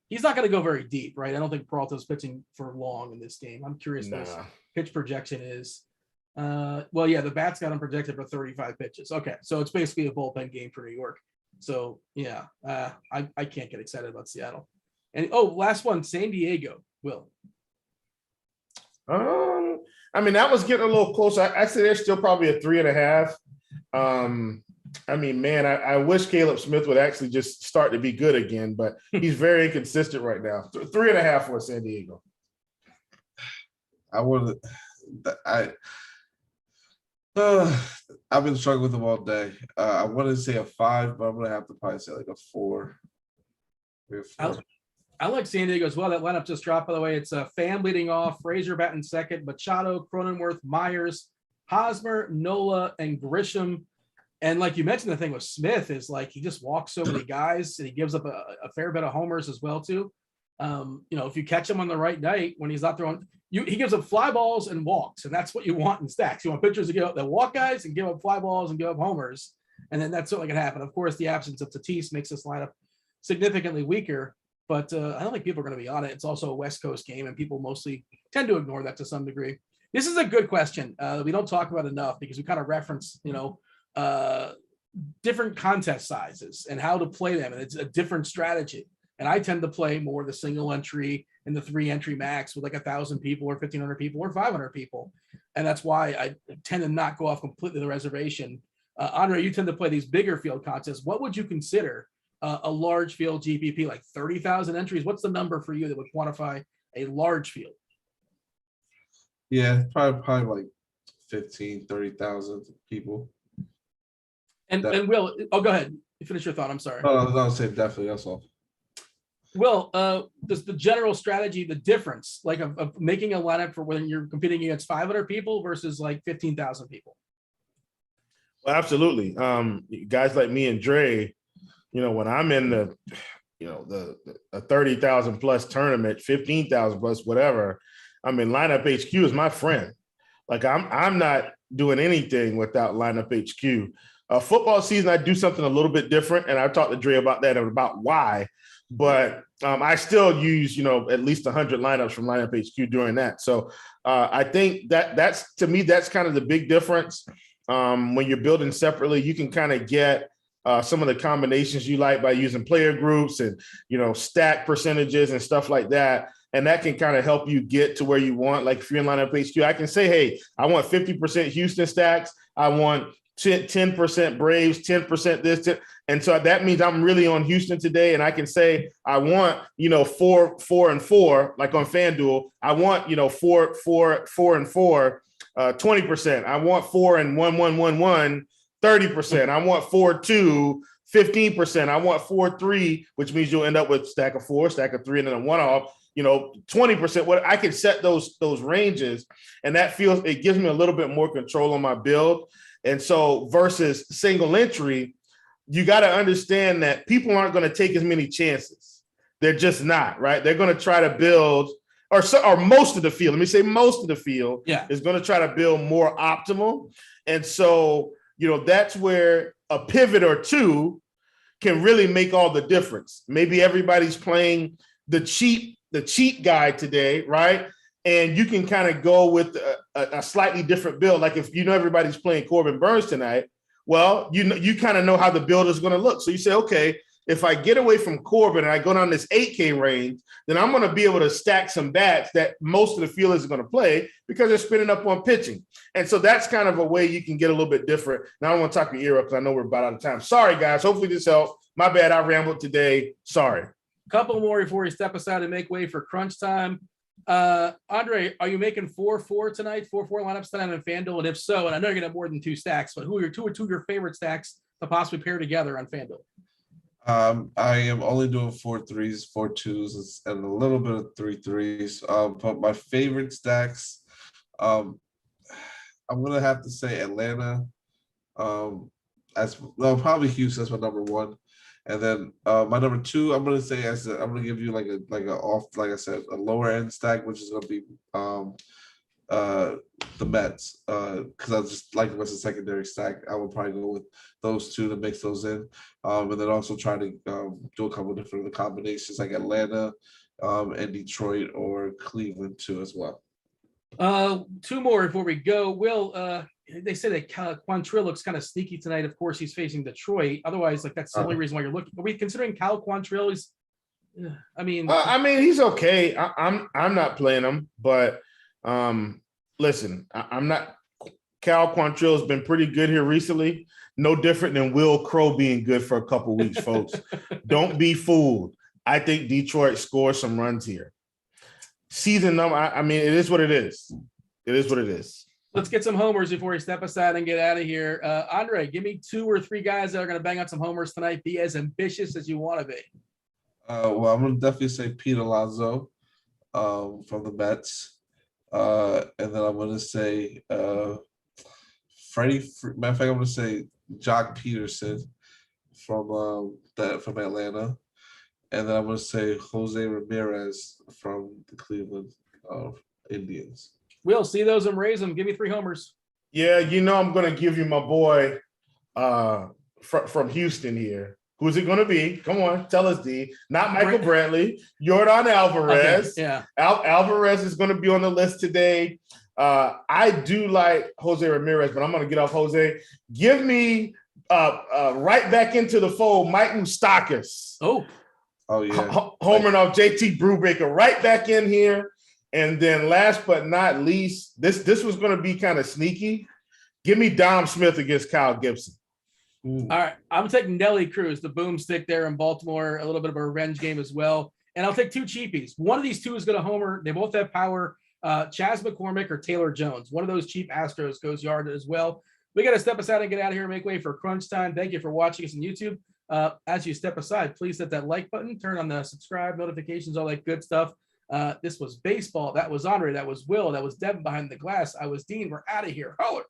He's not going to go very deep, right? I don't think Peralta's pitching for long in this game. I'm curious what his pitch projection is. Well, yeah, the bats got him projected for 35 pitches. Okay, so it's basically a bullpen game for New York. So yeah, I can't get excited about Seattle. And last one, San Diego. Will. I mean, that was getting a little close. I say they're still probably a 3.5. I mean, man, I wish Caleb Smith would actually just start to be good again, but he's very inconsistent right now. 3.5 for San Diego. I've been struggling with them all day. I wanted to say a 5, but I'm gonna have to probably say like a 4. I like San Diego as well. That lineup just dropped, by the way. It's Pham leading off, Frazier batting second, Machado, Cronenworth, Myers, Hosmer, Nola, and Grisham. And like you mentioned, the thing with Smith is he just walks so many guys, and he gives up a fair bit of homers as well too. If you catch him on the right night when he's not throwing, he gives up fly balls and walks, and that's what you want in stacks. You want pitchers to give up that walk guys and give up fly balls and give up homers, and then that's certainly going to happen. Of course, the absence of Tatis makes this lineup significantly weaker. but I don't think people are going to be on it. It's also a West Coast game, and people mostly tend to ignore that to some degree. This is a good question. We don't talk about enough because we kind of reference, different contest sizes and how to play them, and it's a different strategy. And I tend to play more the single entry and the 3 entry max with like 1,000 people or 1,500 people or 500 people, and that's why I tend to not go off completely the reservation. Andre, you tend to play these bigger field contests. What would you consider a large field GPP, like 30,000 entries? What's the number for you that would quantify a large field? Yeah, probably like 15, 30,000 people. And Will, go ahead. You finish your thought. I'm sorry. No, I was saying definitely. That's all. Will, does the general strategy, the difference, like of making a lineup for when you're competing against 500 people versus like 15,000 people? Well, absolutely. Guys like me and Dre, when I'm in the 30,000 plus tournament, 15,000 plus, whatever, I mean, lineup HQ is my friend. Like I'm not doing anything without lineup HQ. Football season, I do something a little bit different, and I talked to Dre about that and about why. But I still use, at least 100 lineups from lineup HQ during that. So I think that's to me, that's kind of the big difference. When you're building separately, you can kind of get some of the combinations you like by using player groups and, stack percentages and stuff like that. And that can kind of help you get to where you want. Like if you're in lineup HQ, I can say, hey, I want 50% Houston stacks. I want 10% Braves, 10% this, 10. And so that means I'm really on Houston today. And I can say, I want, 4 and 4, like on FanDuel. I want, 4 and 4, 20%. I want 4 and 1, 1, 1, 1, 30%. I want 4, 2, 15%. I want 4, 3, which means you'll end up with stack of 4, stack of 3, and then a 1-off, 20%. What I can set those ranges, and it gives me a little bit more control on my build. And so versus single entry, you got to understand that people aren't going to take as many chances. They're just not, right? They're going to try to build, or most of the field, let me say most of the field is going to try to build more optimal. And so, that's where a pivot or two can really make all the difference. Maybe everybody's playing the cheat guy today, right? And you can kind of go with a slightly different build. Like if everybody's playing Corbin Burns tonight, well, you kind of know how the build is going to look. So you say, okay, if I get away from Corbin and I go down this 8K range, then I'm going to be able to stack some bats that most of the field is going to play because they're spinning up on pitching. And so that's kind of a way you can get a little bit different. Now I don't want to talk your ear up because I know we're about out of time. Sorry, guys. Hopefully this helps. My bad. I rambled today. Sorry. Couple more before we step aside and make way for crunch time. Andre, are you making 4-4 tonight? 4-4 lineups tonight on FanDuel? And if so, and I know you're gonna have more than 2 stacks, but who are two of your favorite stacks to possibly pair together on FanDuel? I am only doing 4 3s, 4 2s, and a little bit of 3 3s. But my favorite stacks, I'm gonna have to say Atlanta. Probably Houston. That's my number 1. And then my number 2, I'm gonna say I'm gonna give you like a lower end stack, which is gonna be the Mets, because I just like them as a secondary stack. I would probably go with those 2 to mix those in, and then also try to do a couple of different combinations like Atlanta, and Detroit or Cleveland too as well. 2 more before we go. Will, they say that Quantrill looks kind of sneaky tonight. Of course, he's facing Detroit. Otherwise, that's the only reason why you're looking. Are we considering Cal Quantrill? He's okay. I'm not playing him, but listen, I'm not. Cal Quantrill has been pretty good here recently. No different than Will Crow being good for a couple weeks, folks. Don't be fooled. I think Detroit scores some runs here. Season number. It is what it is. It is what it is. Let's get some homers before we step aside and get out of here. Andre, give me 2 or 3 guys that are going to bang out some homers tonight. Be as ambitious as you want to be. Well, I'm going to definitely say Pete Alonso from the Mets. And then I'm going to say Freddie. Matter of fact, I'm going to say Jock Peterson from Atlanta. And then I'm going to say Jose Ramirez from the Cleveland Indians. We'll see those and raise them. Give me 3 homers. Yeah, I'm going to give you my boy from Houston here. Who's it going to be? Come on, tell us, D. Not Michael Brantley. Jordan Alvarez. Okay, yeah. Alvarez is going to be on the list today. I do like Jose Ramirez, but I'm going to get off Jose. Give me right back into the fold, Mike Moustakas. Oh yeah. Homering off JT Brubaker right back in here. And then last but not least, this was going to be kind of sneaky. Give me Dom Smith against Kyle Gibson. All right, I'm taking Nelly Cruz, the boomstick there in Baltimore, a little bit of a revenge game as well. And I'll take two cheapies. One of these two is going to homer. They both have power. Chas McCormick or Taylor Jones. One of those cheap Astros goes yard as well. We got to step aside and get out of here and make way for crunch time. Thank you for watching us on YouTube. As you step aside, please hit that like button, turn on the subscribe notifications, all that good stuff. This was baseball. That was Andre. That was Will. That was Devin behind the glass. I was Dean. We're out of here. Holler.